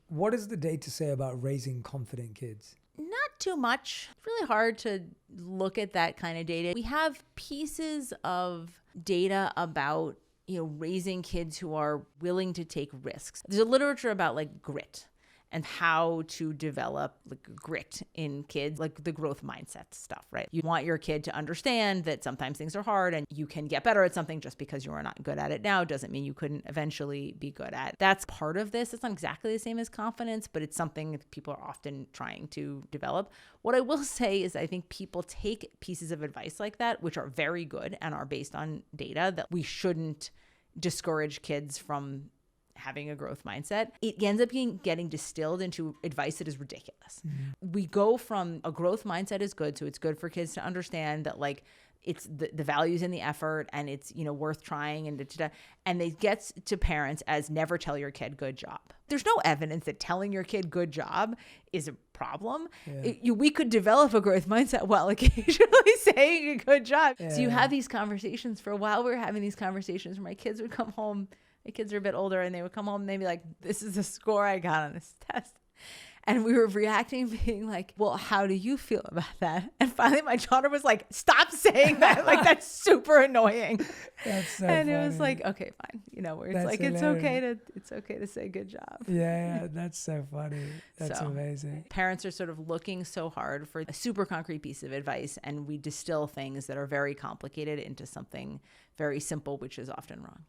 What does the data say about raising confident kids? Not too much. It's really hard to look at that kind of data. We have pieces of data about, raising kids who are willing to take risks. There's a literature about like grit and how to develop like grit in kids, like the growth mindset stuff, right? You want your kid to understand that sometimes things are hard and you can get better at something. Just because you are not good at it now doesn't mean you couldn't eventually be good at. That's part of this. It's not exactly the same as confidence, but it's something that people are often trying to develop. What I will say is I think people take pieces of advice like that, which are very good and are based on data, that we shouldn't discourage kids from having a growth mindset. It ends up getting distilled into advice that is ridiculous. Mm-hmm. We go from a growth mindset is good, so it's good for kids to understand that like it's the values in the effort and it's, worth trying and it gets to parents as never tell your kid good job. There's no evidence that telling your kid good job is a problem. Yeah. We could develop a growth mindset while occasionally saying a good job. Yeah. So you have these conversations. For a while we were having these conversations where my kids would come home. My kids are a bit older and they would come home and they'd be like, this is the score I got on this test. And we were reacting being like, well, how do you feel about that? And finally my daughter was like, stop saying that. Like, that's super annoying. That's so and funny. It was like, okay, fine. Where it's that's like, hilarious. it's okay to say good job. Yeah, that's so funny. That's amazing. Parents are sort of looking so hard for a super concrete piece of advice, and we distill things that are very complicated into something very simple, which is often wrong.